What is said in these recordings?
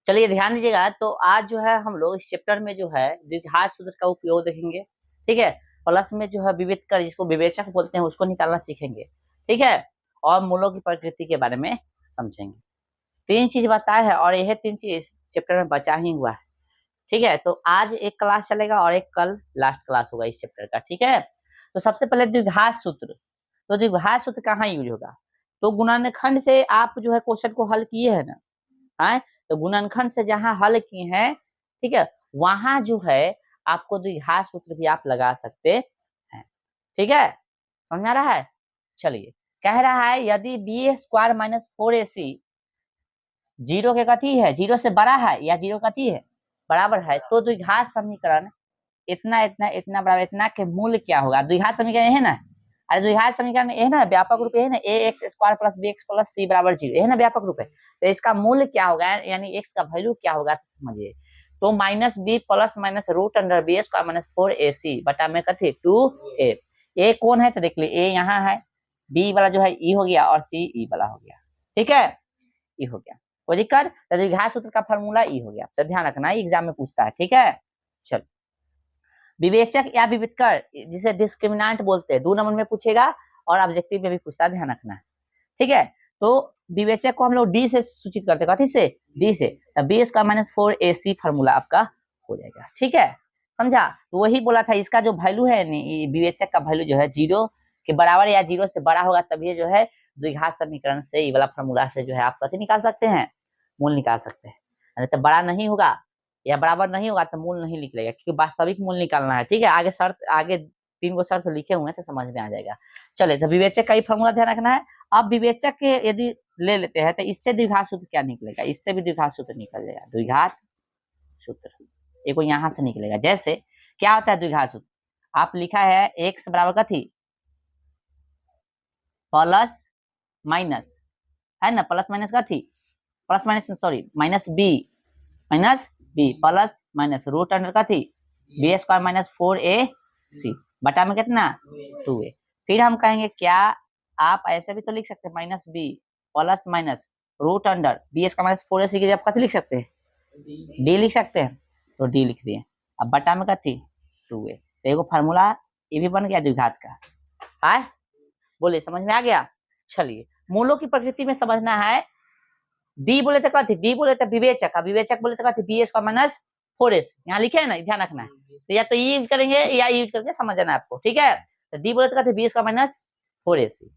चलिए ध्यान दीजिएगा। तो आज जो है हम लोग इस चैप्टर में जो है द्विघात सूत्र का उपयोग देखेंगे, ठीक है। प्लस में जो है विविधकर, जिसको विवेचक बोलते हैं, उसको निकालना सीखेंगे, ठीक है। और मूलों की प्रकृति के बारे में समझेंगे। तीन चीज बताया है और यह तीन चीज इस चैप्टर में बचा ही हुआ है, ठीक है। तो आज एक क्लास चलेगा और एक कल लास्ट क्लास होगा इस चैप्टर का, ठीक है। तो सबसे पहले द्विघात सूत्र। तो द्विघात सूत्र कहाँ यूज होगा? तो गुणनखंड से आप जो है क्वेश्चन को हल किए है ना, है। तो गुणनखंड से जहां हल किए हैं, ठीक है, वहां जो है आपको द्विघात सूत्र भी आप लगा सकते हैं, ठीक है। समझ आ रहा है? चलिए, कह रहा है यदि B square minus 4ac zero के कथी है, जीरो से बड़ा है या जीरो कथी है, बराबर है, तो द्विघात समीकरण इतना इतना इतना बराबर इतना के मूल्य क्या होगा? द्विघात समीकरण है ना, अरे द्विघात समीकरण है ना, व्यापक रूप है ना, A x square plus B x plus C बराबर जीरो, है ना व्यापक रूप है। तो इसका मूल्य क्या होगा, यानी एक्स का वैल्यू क्या होगा, तो समझिए। तो minus B plus minus root under B square minus 4ac बटा में कथी 2a। ए कौन है तो देख ली, ए यहाँ है, बी वाला जो है ई हो गया और सी ई वाला हो गया, ठीक है, ई हो गया। कोई दिक्कत? तो द्विघात सूत्र का फॉर्मूला ई हो गया, तो ध्यान रखना एग्जाम में पूछता है, ठीक है। चलो, विवेचक या विविधकर, जिसे डिस्क्रिमिनेंट बोलते हैं, 2 नंबर में पूछेगा और ऑब्जेक्टिव में भी पूछता है, ध्यान रखना है, ठीक है। तो विवेचक को हम लोग डी से सूचित करते हैं, कथी से? डी से। B square minus 4ac formula आपका हो जाएगा, ठीक है, समझा। तो वही बोला था, इसका जो वैल्यू है विवेचक का वैल्यू जो है जीरो के बराबर या जीरो से बड़ा होगा, तभी जो है द्विघात समीकरण से ये वाला फार्मूला से जो है आप कथी निकाल सकते हैं, मूल निकाल सकते हैं। नहीं तो बड़ा नहीं होगा या बराबर नहीं होगा तो मूल नहीं निकलेगा, क्योंकि वास्तविक मूल निकालना है, ठीक है। आगे शर्त, आगे 3 गो शर्त लिखे हुए हैं तो समझ में आ जाएगा। चले, तो विवेचक का ही फॉर्मूला ध्यान रखना है। अब विवेचक के यदि ले लेते हैं तो इससे द्विघात सूत्र क्या निकलेगा, इससे भी द्विघात सूत्र निकल जाएगा। द्विघात सूत्र एक यहाँ से निकलेगा। जैसे क्या होता है द्विघात सूत्र, आप लिखा है एक्स बराबर कथी प्लस माइनस, है ना, प्लस माइनस कथी, plus minus sorry minus B plus minus root under कथी बी स्क्वायर माइनस 4ac बटा में कितना 2a। फिर हम कहेंगे क्या, आप ऐसे भी तो लिख सकते हैं minus B plus minus root under B square minus 4ac की जगह कथी लिख सकते हैं, डी लिख सकते हैं, तो डी लिख दिए। अब बटा में कथी 2a। तो एगो फार्मूला ये भी बन गया द्विघात का, है, बोलिए समझ में आ गया। चलिए, मूलों की प्रकृति में समझना है। डी बोले तो कथी, डी बोले तो विवेचक, विवेचक बोले तो कथी बी स्क्वायर माइनस 4ac, यहाँ लिखे है ना, ध्यान रखना है। तो या तो ये यूज करेंगे या यूज करके समझना है आपको, ठीक है। तो डी बोले तो कथी B square minus 4ac,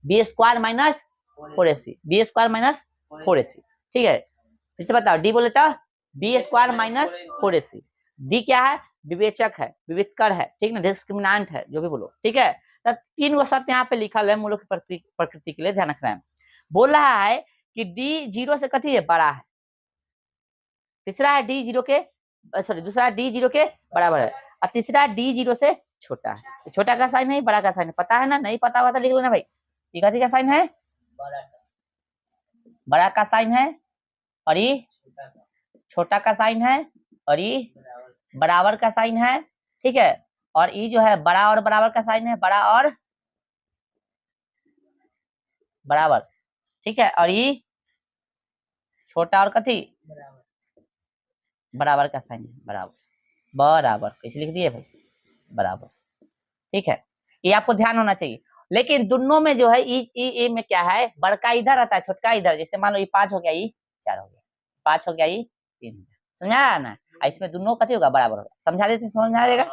B square minus 4ac, B square minus 4ac, ठीक है। फिर से बताओ, डी बोले तो B square minus 4ac। D क्या है, विवेचक है, विविधकर है, ठीक ना, डिस्क्रिमिनेंट है, जो भी बोलो, ठीक है। तो 3 गो शर्त यहाँ पे लिखा है मूलों की प्रकृति के लिए, ध्यान रखना है। बोल रहा है कि डी जीरो से कथी है, बड़ा है। तीसरा है डी जीरो के सॉरी दूसरा डी जीरो के बराबर है, और तीसरा डी जीरो से छोटा है। छोटा का साइन है, बड़ा का साइन है, पता है ना, नहीं पता हुआ तो लिख लेना भाई। ये कथी का साइन है, बड़ा का साइन है, और ये छोटा का साइन है, और ये बराबर का साइन है, ठीक है। और ये जो है बड़ा और बराबर का साइन है, बड़ा और बराबर, ठीक है। और ये छोटा और कथी बराबर का साइन है, बराबर बराबर कैसे लिख दिए भाई, बराबर, ठीक है। ये आपको ध्यान होना चाहिए। लेकिन दोनों में जो है ई में क्या है, बड़का इधर रहता है, छोटका इधर। जैसे मान लो ये 5 हो गया, ये 4 हो गया, 5 हो गया, ये 3 हो गया, समझा ना। इसमें दोनों कथी होगा, बराबर होगा। समझा देते, समझ में आ जाएगा,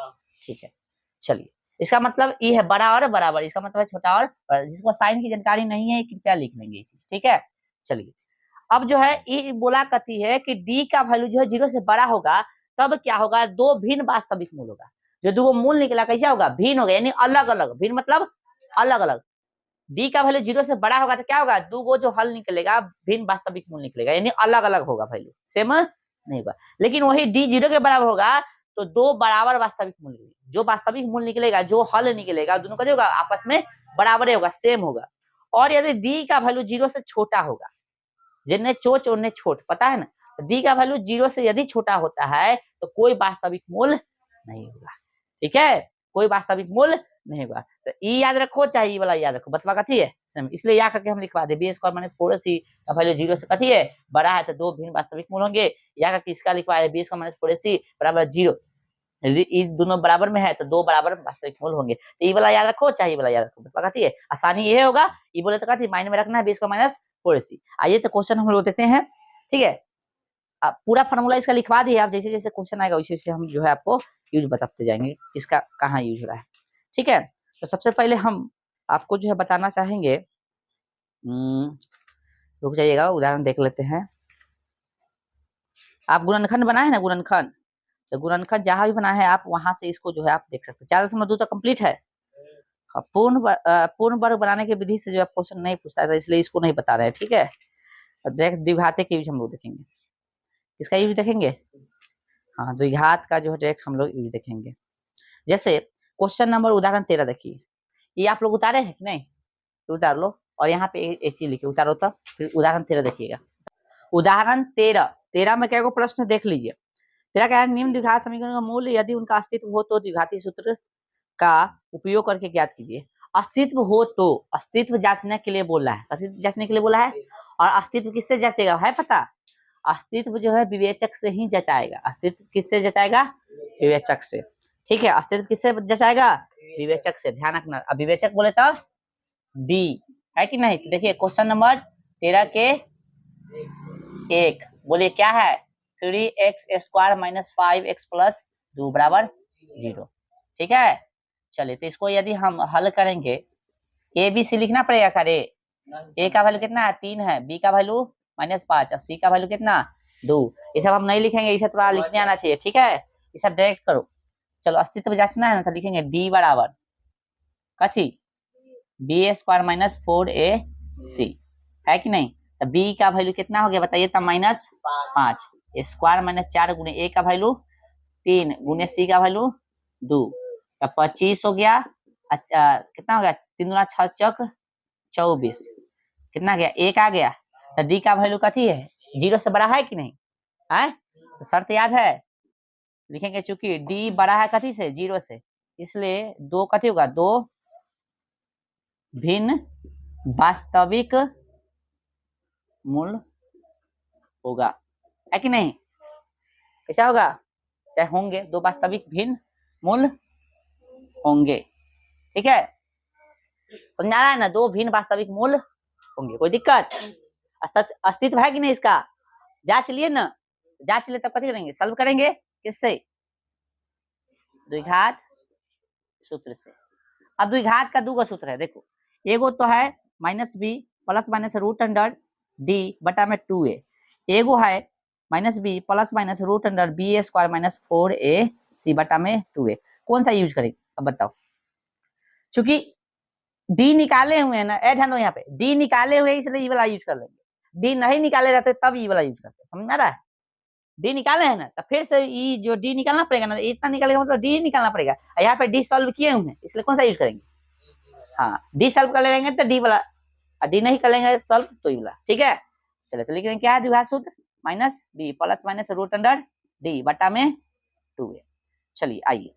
ठीक है। चलिए, इसका मतलब ये है बड़ा और बराबर, इसका मतलब है छोटा और बड़ा। जिसको साइन की जानकारी नहीं है कृपया लिख लेंगे, ठीक है। चलिए, अब जो है ये बोला करती है कि डी का वैल्यू जो है जीरो से बड़ा होगा, तब क्या होगा, दो भिन्न वास्तविक मूल होगा। जो दो मूल निकला कैसा होगा, भिन्न होगा, यानी अलग अलग, भिन्न मतलब अलग अलग। डी का वैल्यू जीरो से बड़ा होगा तो क्या होगा, दो गो जो हल निकलेगा भिन्न वास्तविक मूल निकलेगा, यानी अलग अलग होगा, वैल्यू सेम नहीं होगा। लेकिन वही डी जीरो के बराबर होगा तो दो बराबर वास्तविक मूल निकलेगा। जो वास्तविक मूल निकलेगा, जो हल निकलेगा, दोनों का होगा आपस में बराबर होगा, सेम होगा। और यदि डी का वैल्यू जीरो से छोटा होगा, जिन्हें चोच उन्हें छोट, पता है ना, डी का वैल्यू जीरो से यदि छोटा होता है तो कोई वास्तविक मूल नहीं होगा, ठीक है, कोई वास्तविक मूल नहीं होगा। तो ई याद रखो चाहे ई वाला याद रखो, बतवा कथी है सेम, इसलिए या करके हम लिखवा दे बी स्क्वायर माइनस 4ac का वैल्यू 0 से कथी है बड़ा है, तो दो भिन्न वास्तविक मूल होंगे, या करके इसका लिखवा दे बी स्क्वायर माइनस 4ac बराबर 0, यदि ये दोनों बराबर में है तो दो बराबर वास्तविक मूल होंगे, तो ये वाला याद रखो चाहे ये वाला याद रखो, बतवा कथी है आसानी ये होगा, ये बोले तो कथी माइंड में रखना है बी स्क्वायर माइनस 4ac। आइए तो क्वेश्चन हम लोग देखते हैं, ठीक है पूरा फार्मूला इसका लिखवा दिए, आप जैसे जैसे क्वेश्चन आएगा वैसे वैसे हम जो है आपको यूज बताते जाएंगे इसका कहाँ यूज हो रहा है, ठीक है। तो सबसे पहले हम आपको जो है बताना चाहेंगे, रुक जाइएगा उदाहरण देख लेते हैं। आप गुणनखंड बनाए ना गुणनखंड, तो गुणनखंड जहां भी बना है आप वहां से इसको जो है आप देख सकते हैं, 4.2 तक कंप्लीट है। पूर्ण वर्ग बनाने की विधि से जो है क्वेश्चन नहीं पूछता है, इसलिए इसको नहीं बता रहे हैं, ठीक है। डायरेक्ट द्विघाते के यूज हम लोग देखेंगे, इसका यूज देखेंगे, हाँ द्विघात का जो है डायरेक्ट हम लोग यूज देखेंगे। जैसे क्वेश्चन नंबर उदाहरण 13 देखिए, ये आप लोग उतारे हैं कि नहीं, तो उतार लो और यहाँ पे एक चीज लिखे उतारो, तो फिर उदाहरण 13 देखिएगा। उदाहरण 13 में क्या को प्रश्न देख लीजिए, 13 क्या है, निम्न द्विघात समीकरण का मूल्य यदि उनका अस्तित्व हो तो द्विघाती सूत्र का उपयोग करके ज्ञात कीजिए। अस्तित्व हो तो, अस्तित्व जांचने के लिए बोला है, अस्तित्व जांचने के लिए बोला है, और अस्तित्व किससे जांचेगा है पता, अस्तित्व जो है विवेचक से ही जचाएगा, अस्तित्व किससे जचाएगा विवेचक से, ठीक है अस्तित्व किससे जचाएगा विवेचक से, ध्यान रखना। अब विवेचक बोले तो डी है कि नहीं, देखिए क्वेश्चन नंबर 13 के 1 बोलिए क्या है 3x square minus 5x plus 2 बराबर 0, ठीक है। चलिए तो इसको यदि हम हल करेंगे, ए बी सी लिखना पड़ेगा करे, ए का वैल्यू कितना है 3 है, बी का वैल्यू -5 और सी का वैल्यू कितना 2, ये सब हम नहीं लिखेंगे, इसे थोड़ा लिखने आना चाहिए, ठीक है ये सब डायरेक्ट करो। चलो अस्तित्व जांचना है ना, तो लिखेंगे डी बराबर कथी बी स्क्वायर माइनस 4ac है कि नहीं, तो बी का वैल्यू कितना हो गया बताइए, तो -5 स्क्वायर माइनस 4 गुने ए का वैल्यू 3 गुने सी का वैल्यू 2, तो 25 हो गया, कितना हो गया 3 दूना 6 चौक 24, कितना गया 1 आ गया, तो डी का वैल्यू कथी है 0 से बड़ा है कि नहीं है, तो शर्त याद है लिखेंगे, चूंकि डी बड़ा है कथी से 0 से, इसलिए दो कथी होगा, दो भिन्न वास्तविक मूल होगा है कि नहीं, कैसा होगा चाहे होंगे, दो वास्तविक भिन्न मूल होंगे, ठीक है समझा रहा है ना, दो भिन्न वास्तविक मूल होंगे, कोई दिक्कत, अस्तित्व है कि नहीं इसका, जांच लिए ना, जांच लिए तब कथी करेंगे सॉल्व करेंगे, किससे द्विघात सूत्र से। अब द्विघात का दो सूत्र है, देखो एगो तो है -b plus minus root under D बटा में 2a, एगो है -b plus minus root under B square minus 4ac बटा में 2a, कौन सा यूज करेंगे अब बताओ, चूंकि डी निकाले हुए हैं ना, ध्यान दो यहाँ पे डी निकाले हुए इसलिए ये वाला यूज कर लेंगे, डी नहीं निकाले रहते तब ये वाला यूज करते, समझ में आ रहा है, डी निकाले हैं ना तो फिर से ये जो डी निकालना पड़ेगा ना, इतना निकालेगा मतलब डी निकालना पड़ेगा, यहाँ पे डी सॉल्व किए हुए हैं इसलिए कौन सा यूज करेंगे, हाँ डी सॉल्व कर लेंगे तो डी वाला, डी नहीं कर लेंगे सॉल्व तो ये वाला, ठीक है। चलिए तो लिख देंगे क्या है द्विघात सूत्र -b plus minus root under D बटा में 2a। चलिए आइए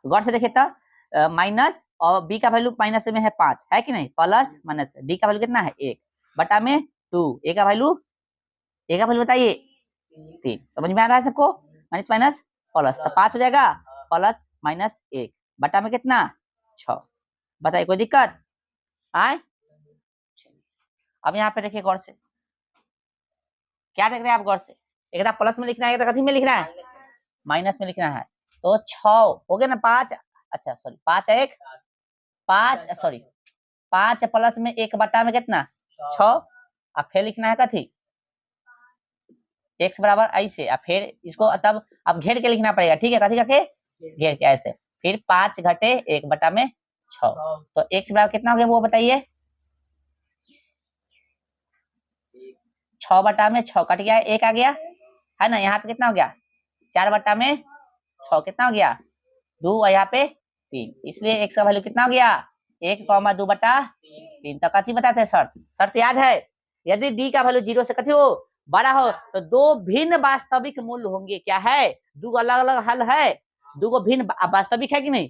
गौर से देखिए, तो माइनस और बी का वैल्यू माइनस में है 5 है कि नहीं, प्लस माइनस डी का वैल्यू कितना है 1 बटा में 2, ए का वैल्यू बताइए 3, समझ में आ रहा है सबको, माइनस माइनस प्लस, तो 5 हो जाएगा प्लस माइनस 1 बटा में कितना 6, बताइए कोई दिक्कत आए। अब यहाँ पे देखिए गौर से, क्या देख रहे हैं आप गौर से, एक था प्लस में लिखना है, एक था कथी में लिखना है माइनस में लिखना है, तो 6 हो गया ना 5, अच्छा सॉरी 5 1 5 सॉरी 5 प्लस में 1 बटा में कितना 6, अब फिर लिखना है कथी x बराबर ऐसे, अब फिर इसको तब अब घेर के लिखना पड़ेगा, ठीक है कथी करके घेर के ऐसे, फिर 5 घटे 1 बटा में 6, तो x बराबर कितना हो गया वो बताइए 6 बटा में 6 कट गया 1 आ गया है ना, यहाँ पे कितना हो गया 4 बटा में 6 कितना हो गया 2 और यहाँ पे 3, इसलिए x का वैल्यू कितना हो गया 1, 2 बटा 3, तो कथी बताते हैं शर्त याद है, यदि d का वैल्यू 0 से कथी हो बड़ा हो तो दो भिन्न वास्तविक मूल्य होंगे, क्या है दो अलग अलग हल है, दो भिन्न वास्तविक है कि नहीं,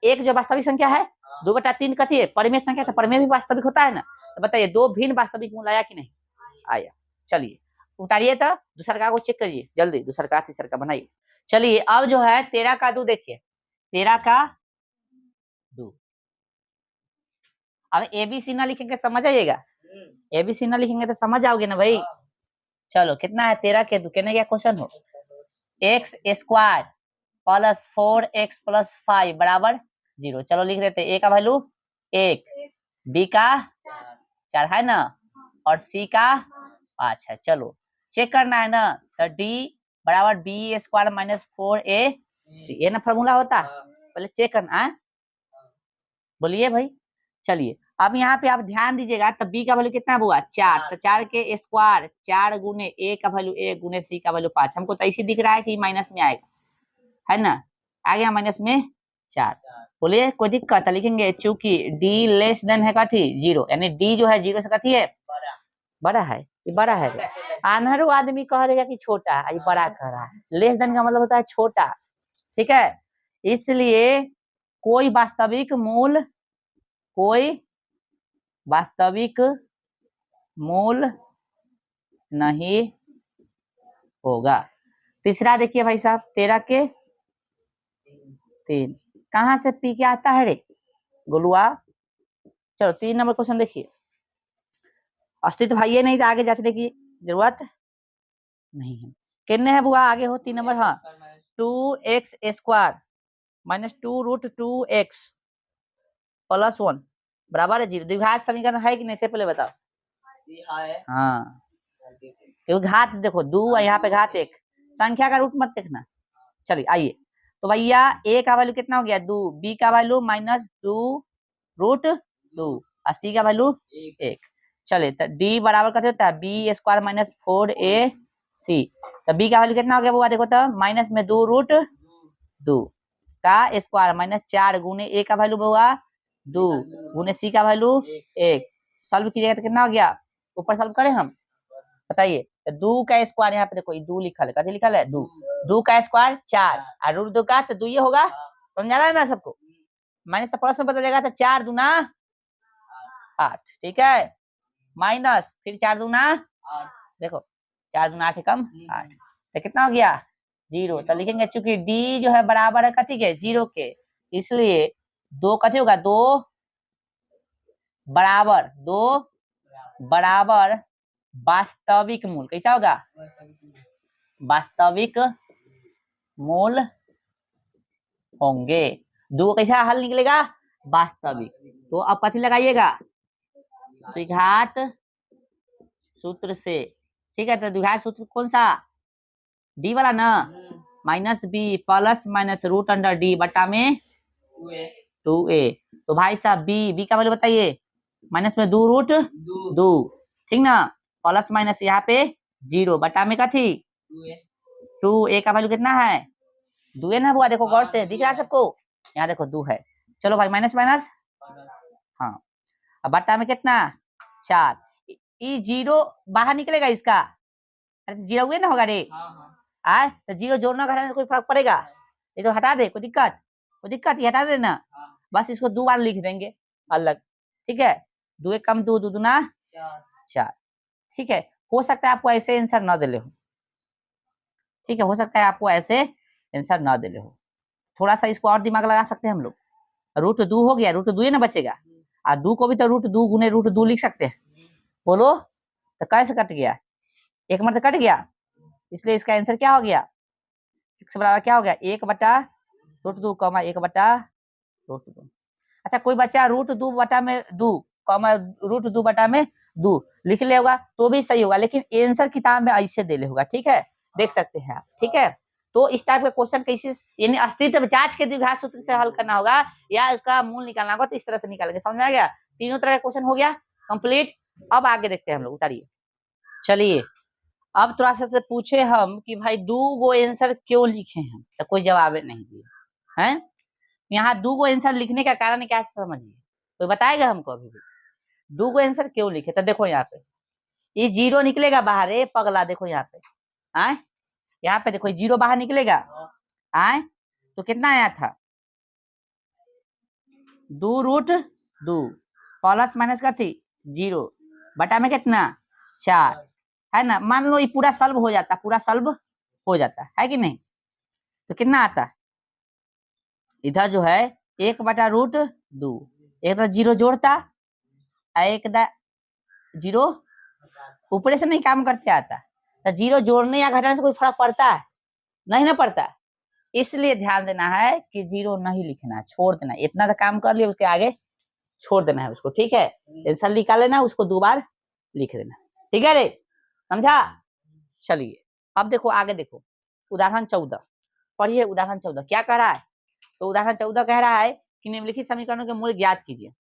एक जो वास्तविक संख्या है 2/3 कथी है, परिमेय संख्या, तो परिमेय भी वास्तविक होता है ना। तो बताइए दो भिन्न वास्तविक मूल आया कि नहीं आया। चलिए उतारिए, तो दूसरा को चेक करिए जल्दी, दूसरा का तीसरा का बनाइए। चलिए अब जो है 13 का 2 देखिए, 13 का 2। अब एबीसी ना लिखेंगे समझ आइएगा, एबीसी ना लिखेंगे तो समझ आओगे ना भाई। चलो कितना है 13 के 2, कहने क्या क्वेश्चन हो, x square plus 4x plus 5 बराबर 0। चलो लिख देते, ए का वैल्यू 1, बी का 4 है ना, और सी का 5 है। चलो चेक करना है ना, तो डी बराबर बी स्क्वायर माइनस 4ac, ये ना फॉर्मूला होता है, पहले चेक करना है, बोलिए भाई। चलिए अब यहाँ पे आप ध्यान दीजिएगा, तो बी का वैल्यू कितना हुआ 4, तो 4 के स्क्वायर 4 गुने ए का वैल्यू 1 गुने सी का वैल्यू 5। हमको तो ऐसे दिख रहा है कि माइनस में आएगा, है ना, आ गया माइनस में 4। बोलिए कोई दिक्कत है, लिखेंगे चूंकि डी लेस देन है कथी 0, यानी डी जो है 0 से कथी है बड़ा है, ये बड़ा है। आन्हरो आदमी कह देगा कि छोटा है, ये बड़ा कह रहा है। लेस देन का मतलब होता है छोटा, ठीक है। इसलिए कोई वास्तविक मूल नहीं होगा। तीसरा देखिए भाई साहब, 13 के 3, कहां से पी के आता है रे गोलुआ। चलो 3 नंबर क्वेश्चन देखिए, अस्तित्व भाई ये नहीं तो आगे जांचने की जरूरत नहीं है। कितने है बुआ आगे हो 3 नंबर, हाँ 2x square minus 2√2x plus 1 बराबर है 0। द्विघात समीकरण है कि नहीं से पहले बताओ। हाँ क्योंकि घात देखो 2 है, यहाँ पे घात 1, संख्या का रूट मत देखना। चलिए आइए, तो भैया a का वैल्यू कितना हो गया 2, b का वैल्यू माइनस 2√2 और c का वैल्यू 1। चलिए तो d बराबर करते होता है b स्क्वायर माइनस 4ac, तो b का वैल्यू कितना हो गया बुआ देखो तो माइनस में 2√2 का स्क्वायर माइनस 4 गुने a का वैल्यू बुआ 2 गुने c का वैल्यू 1। सॉल्व कीजिएगा तो कितना हो गया, ऊपर सॉल्व करें हम, बताइए। तो 2 का स्क्वायर यहाँ पे देखो 2 लिखा है, कथी लिखा है 2 का स्क्वायर 4 और रूट 2 का, तो 2 ये होगा, समझा रहा है ना सबको। माइनस तो प्लस में बदल जाएगा, तो 4 दूना 8, ठीक है, माइनस फिर 4 दूना 8, देखो 4 दूना 8 कम 8, तो कितना हो गया 0। तो लिखेंगे चूंकि d जो है बराबर है कथी के 0 के, इसलिए 2 कथी होगा 2 बराबर वास्तविक मूल, कैसा होगा वास्तविक मूल होंगे। 2 कैसा हल निकलेगा वास्तविक, तो अब कथी लगाइएगा द्विघात सूत्र से, ठीक है। तो द्विघात सूत्र कौन सा डी वाला ना, minus B plus minus root under D बटा में 2a। तो भाई साहब बी का वैल्यू बताइए, माइनस में 2√2, ठीक ना, प्लस माइनस यहाँ पे 0 बटा में कथी 2a का वैल्यू कितना है 2 है ना बुआ, देखो गौर से दिख रहा है सबको, यहाँ देखो 2 है। चलो भाई माइनस माइनस, हाँ अब बटा में कितना 4, ये 0 बाहर निकलेगा इसका, अरे 0 हुए ना होगा रे, आए तो 0 जोड़ना घटाने कोई फर्क पड़ेगा, ये तो हटा दे, कोई दिक्कत ये हटा देना, बस इसको 2 बार लिख देंगे अलग, ठीक है। 2 एक कम 2 2 दूना 4, ठीक है। हो सकता है आपको ऐसे आंसर ना दे ले हो, ठीक है, हो सकता है आपको ऐसे आंसर ना दे ले हो, थोड़ा सा इसको और दिमाग लगा सकते हैं हम लोग। √2 हो गया, √2 ना बचेगा, और 2 को भी तो √2 गुने √2 लिख सकते हैं, बोलो तो कैसे कट गया, एक मत कट गया, इसलिए इसका आंसर क्या हो गया x बराबर क्या हो गया 1/√2 कॉमा 1/√2। अच्छा कोई बच्चा √2 बटा में 2 कॉमा √2 बटा में 2 लिख ले होगा तो भी सही होगा, लेकिन आंसर किताब में ऐसे दे ले होगा, ठीक है, देख सकते हैं आप, ठीक है। तो इस टाइप का क्वेश्चन कैसे, यानी अस्तित्व जांच के द्विघात सूत्र से हल करना होगा या इसका मूल निकालना होगा, तो इस तरह से निकालेंगे। समझ में आ गया, तीनों तरह का क्वेश्चन हो गया कंप्लीट। अब आगे देखते हैं हम लोग, उतारिए। चलिए अब थोड़ा सा से पूछे हम कि भाई 2 गो आंसर क्यों लिखे हैं, तो कोई जवाब नहीं दिया है। यहाँ 2 गो आंसर लिखने का कारण क्या समझिए, कोई बताएगा हमको अभी भी 2 गो आंसर क्यों लिखे। तो देखो यहाँ पे ये 0 निकलेगा बाहर, ए पगला देखो यहाँ पे, आए यहाँ पे देखो 0 बाहर निकलेगा, आए तो कितना आया था 2 रूट 2 प्लस माइनस का थी 0 बटा में कितना 4 है ना। मान लो ये पूरा सॉल्व हो जाता, पूरा सॉल्व हो जाता है कि नहीं, तो कितना आता इधर जो है 1 बटा रूट 2, एक तो 0 जोड़ता, एक जीरो ऊपर से नहीं काम करते आता, तो 0 जोड़ने या घटाने से कोई फर्क पड़ता है नहीं ना पड़ता। इसलिए ध्यान देना है कि 0 नहीं लिखना, छोड़ देना, इतना तो काम कर लिया, उसके आगे छोड़ देना है उसको, ठीक है। आंसर निकाल लेना, उसको 2 बार लिख देना, ठीक है रे, समझा। चलिए अब देखो आगे देखो, उदाहरण 14 पढ़िए। उदाहरण 14 क्या कह रहा है, तो उदाहरण 14 कह रहा है कि निम्नलिखित समीकरणों के मूल ज्ञात कीजिए,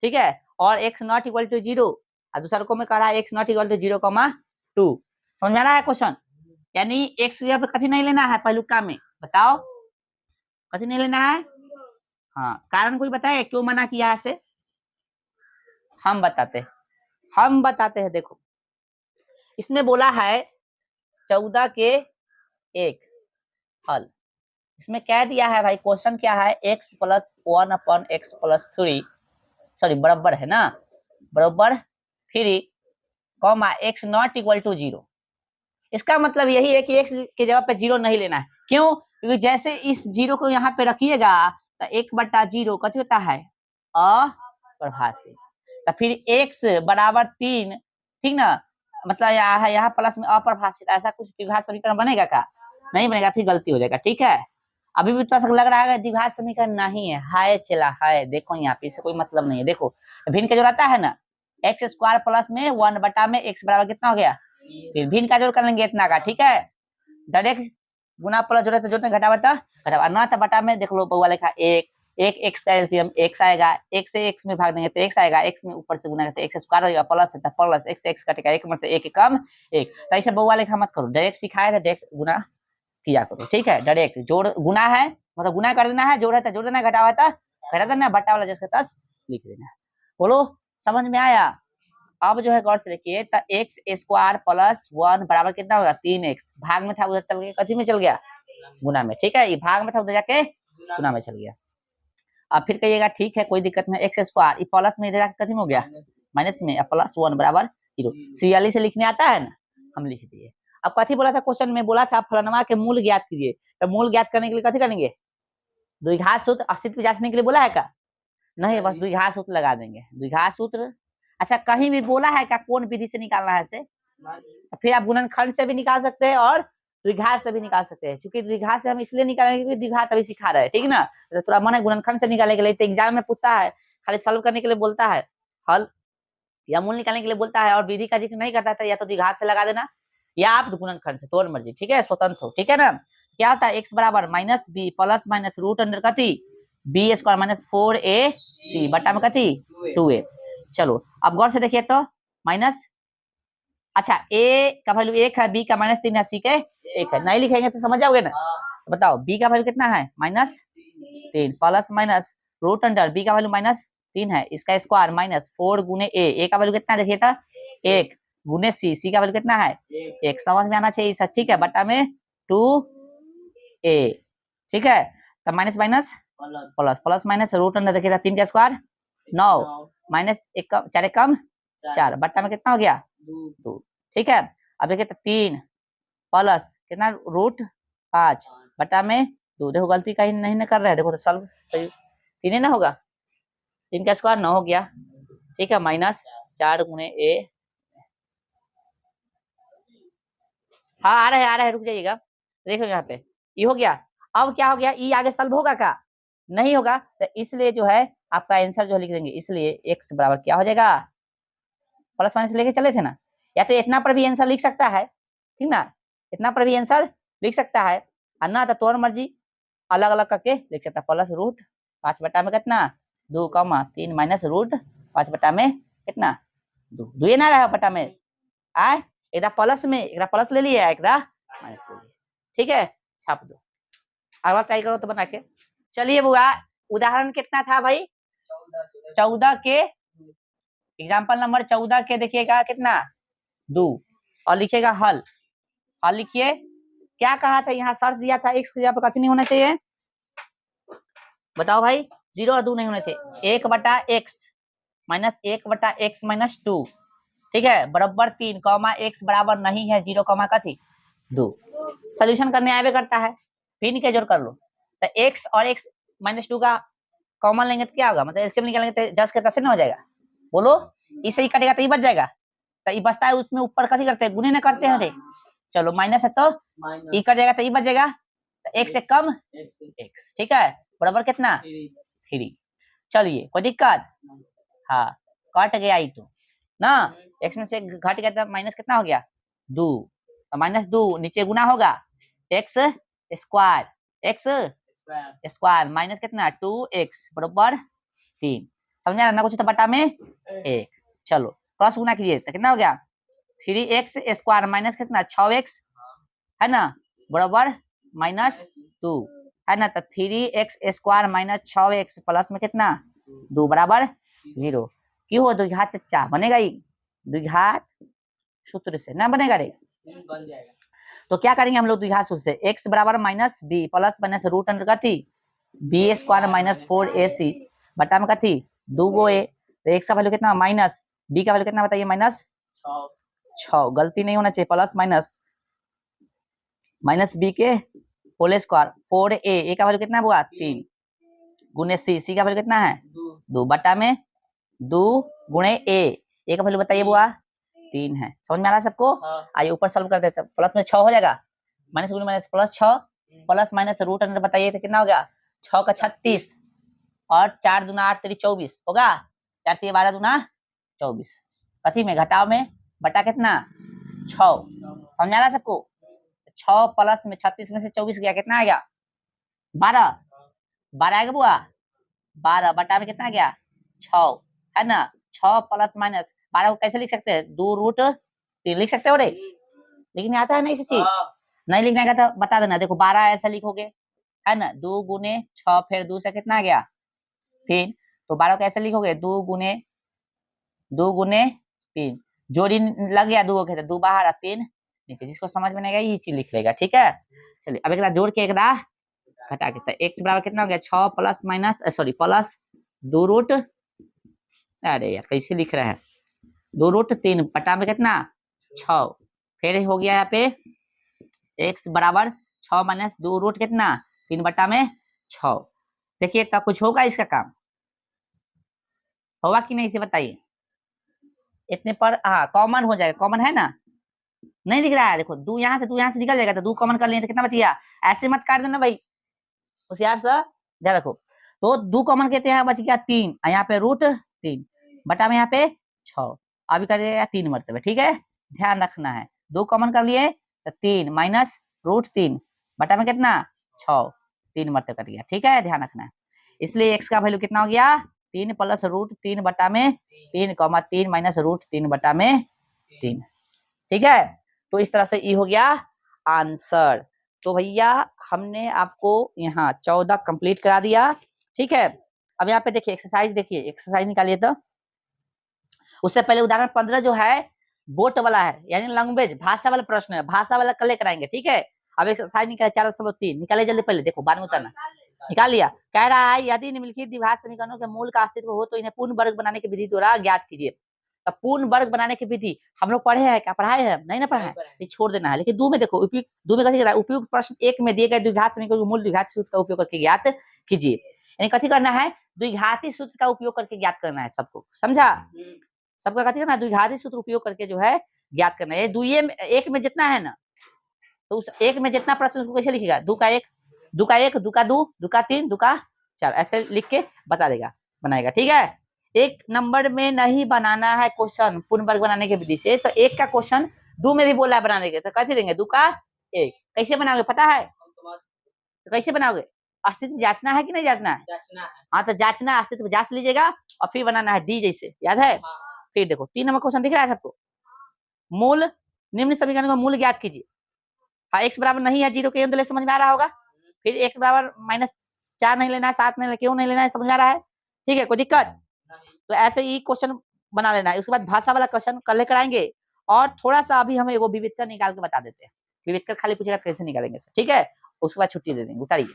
ठीक है। और x नॉट इक्वल टू 0 और दूसरा को में कह रहा है x नॉट इक्वल टू 0,2। समझ में आ रहा है क्वेश्चन, यानी x यहाँ पे कथी नहीं लेना है पहलुका में, बताओ कथी नहीं लेना है। हाँ कारण कोई बताए क्यों मना किया ऐसे, हम बताते हैं। देखो इसमें बोला है 14 के 1 हल, इसमें क्या दिया है भाई, क्वेश्चन क्या है, x प्लस 1 अपन x प्लस 3 सॉरी बराबर है ना, बराबर 3 comma x not equal to 0। इसका मतलब यही है कि x की जगह पे 0 नहीं लेना है, क्यों, क्योंकि जैसे इस 0 को यहाँ पे रखिएगा तो 1/0 कथी होता है अप्रभाषित, तो फिर x बराबर 3, ठीक ना, मतलब यहाँ प्लस में अप्रभाषित, ऐसा कुछ द्विघात समीकरण बनेगा क्या, नहीं बनेगा, फिर गलती हो जाएगा, ठीक है। अभी भी थोड़ा सा लग रहा है द्विघात समीकरण नहीं है, हाय चला है, देखो यहाँ पे इससे कोई मतलब नहीं है। देखो भिन्न का जो रहता है ना एक्स स्क्वायर प्लस में 1 बटा में x बराबर कितना हो गया, फिर भिन्न का जोड़ कर लेंगे इतना का, ठीक है। डायरेक्ट गुना प्लस जोड़े तो जोड़ने घटावा ना तो बटा में देख लो बउआ लिखा एक x का एलसीएम x आएगा, x से x में भाग देंगे तो x आएगा, x में ऊपर से गुना करते x स्क्वायर होगा प्लस है तो प्लस x कटेगा, एक मतलब एक कम एक, तो ऐसे बउआ लिखा मत करो, डायरेक्ट सिखाया था डायरेक्ट गुना किया करो, ठीक है। डायरेक्ट जोड़ गुना है मतलब गुना कर देना है, जोड़ है तो जोड़ देना, घटावा था घटा देना, बटा वाला जैसे तस लिख देना। बोलो समझ में आया। अब जो है गौर से देखिए तो एक्स स्क्वायर प्लस 1 बराबर कितना होगा 3x, भाग में था उधर चल गया, कथी में चल गया गुना में, ठीक है, ये भाग में था उधर जाके गुना में चल गया। अब फिर कहिएगा ठीक है कोई दिक्कत नहीं, एक्स स्क्वायर प्लस में इधर जाके कथी में हो गया माइनस में, प्लस 1 बराबर 0, सीरियली से लिखने आता है ना, हम लिख दिए। अब कथी बोला था क्वेश्चन में, बोला था फलनवा के मूल ज्ञात कीजिए, तो मूल ज्ञात करने के लिए कथी करेंगे, द्विघात सूत्र अस्तित्व जांचने के लिए बोला है क्या, नहीं बस द्विघात सूत्र लगा देंगे, द्विघात सूत्र। अच्छा कहीं भी बोला है क्या कौन विधि से निकालना है से, फिर आप गुणनखंड से भी निकाल सकते हैं और द्विघात से भी निकाल सकते हैं, क्योंकि द्विघात से हम इसलिए निकालेंगे क्योंकि द्विघात अभी सिखा रहे हैं, ठीक ना, तो थोड़ा मन है गुणनखंड से निकालने के लिए, तो एग्जाम में पूछता है खाली सॉल्व करने के लिए बोलता है हल या मूल निकालने के लिए बोलता है और विधि का जिक्र नहीं करता था, या तो द्विघात से लगा देना या आप गुणनखंड से, तो मर्जी, ठीक है, स्वतंत्र हो, ठीक है ना। क्या होता है x बराबर minus B plus minus root under कथी बी स्क्वायर माइनस 4ac बटा में कथी 2a। चलो अब गौर से देखिए तो माइनस, अच्छा a का वैल्यू 1 है, b का माइनस 3 है, c के 1 है, नहीं लिखेंगे तो समझ जाओगे ना। तो बताओ b का वैल्यू कितना है -3 plus minus root under b का वैल्यू -3 है, इसका स्क्वायर माइनस 4 गुने a का वैल्यू कितना है देखिए था 1 गुने c का वैल्यू कितना है 1, समझ में आना चाहिए सर, ठीक है, बटा में 2a, ठीक है। तो minus minus plus plus minus root under देखिए 3 का स्क्वायर 9 माइनस 1 4 कम 4 बट्टा में कितना हो गया 2, ठीक है। अब देखिए तो 3 प्लस कितना रूट 5 बट्टा में 2, देखो गलती कहीं नहीं ना कर रहे हैं, देखो तो सॉल्व सही 3 ना होगा, 3 का स्क्वायर 9 हो गया, ठीक है, माइनस 4 गुने a, हाँ आ रहा है रुक जाइएगा, देखो यहाँ पे ये हो गया। अब क्या हो गया, ई आगे सॉल्व होगा क्या, नहीं होगा, तो इसलिए जो है आपका आंसर जो लिख देंगे, इसलिए x बराबर क्या हो जाएगा प्लस माइनस लेके चले थे ना, या तो इतना पर भी आंसर लिख सकता है, ठीक ना, इतना पर भी आंसर लिख सकता है, और ना तो तोर मर्जी अलग अलग करके लिख सकता है, प्लस रूट 5 बटा में कितना 2,3 माइनस रूट 5 बटा में कितना 2 ये ना रहा बटा में आए, एक प्लस में एक प्लस ले लिया एक माइनस ले लिया, ठीक है, छाप दो। अगला ट्राई करो तो बना के। चलिए बुआ उदाहरण कितना था भाई 14 के, एग्जाम्पल नंबर 14 के देखिएगा कितना 2, और लिखिएगा हल, हल लिखिए। क्या कहा था यहाँ शर्त दिया था x की जगह पर कितनी होना चाहिए, बताओ भाई जीरो और 2 नहीं होने चाहिए। 1/x माइनस 1/x माइनस 2, ठीक है, बराबर 3 कॉमा x बराबर नहीं है 0 कॉमा का थी 2। सोल्यूशन करने आवे करता है, फिर निकाल जोड़ कर लो। तो x और x माइनस 2 का कॉमन लेंगे तो क्या होगा, मतलब एलसीएम निकालेंगे तो जस्ट के तसे ना हो जाएगा। बोलो, इससे ही कटेगा तो ये बच जाएगा, तो ये बचता है उसमें ऊपर कैसे करते हैं, गुने ना करते हैं रे। चलो माइनस है तो ये कट जाएगा तो ये बच जाएगा, तो x से कम x, ठीक है, बराबर कितना 3। चलिए कोई दिक्कत, हाँ कट गया ही तो ना, x में से घट गया तो माइनस कितना हो गया 2, माइनस 2 नीचे गुना होगा x square, x square minus कितना 2x बराबर 3। समझ में ना कुछ, तो बटा में 1। चलो क्रॉस गुना कीजिए तो कितना हो गया 3x स्क्वायर माइनस कितना 6x है ना बराबर माइनस 2 है ना, तो 3x square minus 6x plus में कितना 2 बराबर 0। क्यों हो द्विघात चच्चा, बनेगा ही द्विघात सूत्र से ना बनेगा रे, बन जाएगा। तो क्या करेंगे हम लोग द्विघात सूत्र से, x बराबर minus b plus minus root under का थी b स्क्वायर माइनस 4ac बटा में का थी 2 गो a, तो x का वैल्यू कितना माइनस, b का वैल्यू कितना बताइए माइनस 6, गलती नहीं होना चाहिए, प्लस माइनस माइनस b के होल स्क्वायर 4a का वैल्यू कितना हुआ 3 गुने c का वैल्यू कितना है 2 बटा में 2 गुणे a का वैल्यू बताइए बुआ 3 है। समझ में आ रहा है सबको? आइए ऊपर सॉल्व कर देते हैं, प्लस में 6 हो जाएगा, माइनस गुणे minus plus 6 plus minus root under बताइए तो कितना हो गया 6 का 36 और 4 दूना 8 तेरी 24 होगा, 4 तेरी 12 दूना 24, कथी में घटाव में बटा कितना 6। समझ आ रहा है सबको? 6 प्लस में 36 में से 24 गया कितना आ गया 12, 12 आएगा बुआ 12 बटा में कितना गया 6 है ना, 6 प्लस माइनस 12 को कैसे लिख सकते हैं 2 रूट 3 लिख सकते हो रे, लेकिन आता है ना इसे चीज नहीं लिखने का तो बता देना, देखो 12 ऐसा लिखोगे है ना 2 गुने 6 फिर 2 से कितना आ गया 3, तो 12 को ऐसे लिखोगे 2 गुने 3 जोड़ी लग गया 2 के 2 बाहर 3 नीचे, जिसको समझ में नहीं आएगा ये चीज लिख लेगा, ठीक है। चलिए अब एक जोड़ के एक घटा के x बराबर कितना हो गया 6 plus minus sorry plus 2 root, अरे यार कैसे लिख रहे हैं 2 रूट 3 बटा में कितना 6, फिर हो गया यहाँ पे x बराबर 6 माइनस 2 रूट कितना 3 बटा में 6। देखिए तब कुछ होगा इसका काम, होगा कि नहीं इसे बताइए, इतने पर हाँ कॉमन हो जाएगा, कॉमन है ना, नहीं दिख रहा है, देखो 2 यहाँ से निकल जाएगा, तो 2 कॉमन कर लिए तो कितना बच गया, ऐसे मत काट देना भाई, होशियार सा ध्यान रखो, तो 2 कॉमन कहते हैं बच गया 3, यहाँ पे रूट 3 बटा में यहाँ पे 6, अभी कर दिया 3 मरतबे, ठीक है ध्यान रखना है, 2 कॉमन कर लिए तो 3 माइनस रूट 3 बटा में कितना 6, 3 मरतबे कर दिया, ठीक है ध्यान रखना है। इसलिए x का वैल्यू कितना हो गया 3 प्लस रूट 3 बटा में 3 कॉमा 3 माइनस रूट 3 बटा में 3, ठीक है। तो इस तरह से ये हो गया आंसर। तो भैया हमने आपको यहाँ 14 कंप्लीट करा दिया, ठीक है। अब यहाँ पे देखिए एक्सरसाइज, देखिए एक्सरसाइज निकालिए, तो उससे पहले उदाहरण 15 जो है बोट वाला है, यानी लैंग्वेज भाषा वाला प्रश्न है, भाषा वाला कल कराएंगे, ठीक है। अब एक्सरसाइज निकाले 4.3 निकाले जल्दी, पहले देखो बाद में उतरना, निकाल लिया। कह रहा है यदि निम्नलिखित द्विघात समीकरणों के मूल का अस्तित्व हो तो इन्हें पूर्ण वर्ग बनाने की विधि द्वारा ज्ञात कीजिए। तो पूर्ण वर्ग बनाने की विधि हम लोग पढ़े हैं क्या, पढ़ाए हैं नहीं ना पढ़ाए, ये छोड़ देना है। लेकिन दो में देखो उपयुक्त, दो में कैसे उपयुक्त प्रश्न एक में दिए गए द्विघात समीकरण मूल द्विघात सूत्र का उपयोग करके ज्ञात कीजिए, यानी कथी करना है द्विघाती सूत्र का उपयोग करके ज्ञात करना है सबको, समझा सबका कथी करना है द्विघाती सूत्र उपयोग करके जो है ज्ञात करना है। दुइये एक में जितना है ना, तो उस एक में जितना प्रश्न उसको कैसे लिखेगा, 2 का 1 2 का 1 2 का 2 2 का 3 2 का 4 ऐसे लिख के बता देगा, बनाएगा, ठीक है। एक नंबर में नहीं बनाना है क्वेश्चन पूर्ण वर्ग बनाने की विधि से, तो एक का क्वेश्चन 2 में भी बोला है बनाने के, तो कैसे देंगे 2 का 1 कैसे बनाओगे पता है, तो कैसे बनाओगे अस्तित्व जांचना है कि नहीं जांचना है, हाँ तो जांचना अस्तित्व जांच लीजिएगा और फिर बनाना है डी जैसे, याद है। फिर देखो 3 नंबर क्वेश्चन दिख रहा है सबको, मूल निम्न समीकरण का मूल ज्ञात कीजिए। हाँ x बराबर नहीं है 0 के अंदर समझ में आ रहा होगा, फिर x बराबर -4 नहीं लेना है 7 नहीं लेना, क्यों नहीं लेना है समझ में आ रहा है, ठीक है कोई दिक्कत। तो ऐसे ही क्वेश्चन बना लेना है। उसके बाद भाषा वाला क्वेश्चन कल कराएंगे, और थोड़ा सा अभी हम एगो विविधकर निकाल के बता देते हैं, विविधकर खाली पूछेगा कैसे निकालेंगे, ठीक है उसके बाद छुट्टी दे देंगे, उतारिए।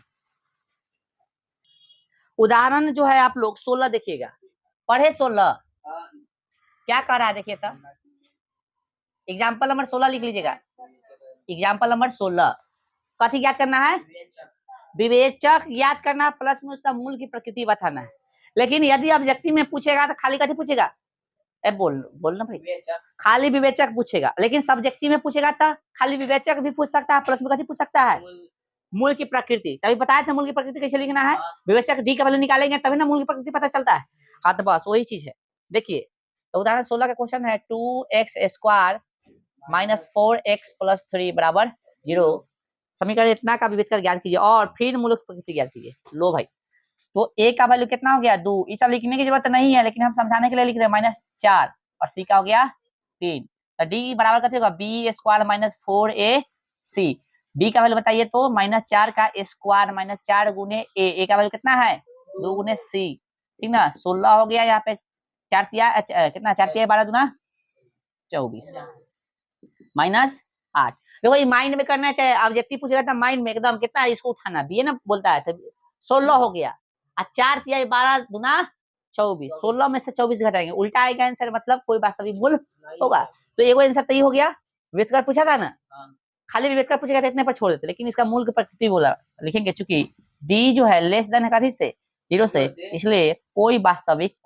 उदाहरण जो है आप लोग 16 देखिएगा, पढ़े 16 क्या कर रहा है देखिए तो, एग्जाम्पल नंबर 16 लिख लीजिएगा। एग्जाम्पल नंबर 16 कथी याद करना है, विवेचक याद करना प्लस में उसका मूल की प्रकृति बताना है। लेकिन यदि ऑब्जेक्टिव में पूछेगा तो खाली कथी पूछेगा, बोलना भाई, खाली विवेचक पूछेगा। लेकिन सब्जेक्टिव में पूछेगा तो खाली विवेचक भी पूछ सकता है, प्लस में कथी पूछ सकता है, मूल की प्रकृति। तभी बताया था मूल की प्रकृति कैसे लिखना है, विवेचक डी का वैल्यू निकालेंगे तभी ना मूल की प्रकृति पता चलता है। हाँ तो बस वही चीज है। देखिए तो उदाहरण 16 का क्वेश्चन है 2x² माइनस 4x प्लस 3 बराबर 0। समीकरण इतना का विवेक कर ज्ञात कीजिए और फिर मूल की प्रकृति ज्ञात कीजिए। लो भाई, तो ए का वैल्यू कितना हो गया 2, ये सब लिखने की जरूरत नहीं है, लेकिन हम समझाने के लिए लिख रहे हैं -4 और सी का हो गया 3। तो डी बराबर कितना होगा b² माइनस 4ac। बी का वैल्यू बताइए तो -4 का स्क्वायर माइनस 4 गुने ए का वैल्यू कितना है 2 गुने सी, ठीक ना। 16 हो गया, यहाँ पे 4 तिया कितना, 4 तिया 12 दूना 24 -8। देखो ये माइंड में करना चाहिए, ऑब्जेक्टिव पूछेगा तो माइंड में एकदम कितना है इसको उठाना, बी ना बोलता है तो 16 हो गया, 4 तिया 12 दूना 24, 16 में से 24 घटाएंगे, उल्टा आएगा आंसर, मतलब कोई वास्तविक मूल होगा। तो एगो आंसर तो ये हो गया। विवेचक पूछा था ना, खाली विवेचक पूछेगा तो इतने पर छोड़ देते, लेकिन इसका मूल की प्रकृति बोला लिखेंगे, चूंकि डी जो है लेस देन है कथी से 0 से, इसलिए कोई वास्तविक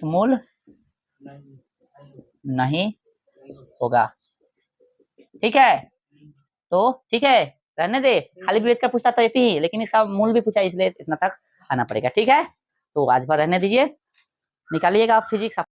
मूल नहीं होगा। ठीक है, तो ठीक है रहने दे, खाली विवेक का पूछता तो इतनी ही, लेकिन इसका मूल भी पूछा इसलिए इतना तक आना पड़ेगा। ठीक है, तो आज भर रहने दीजिए, निकालिएगा आप फिजिक्स।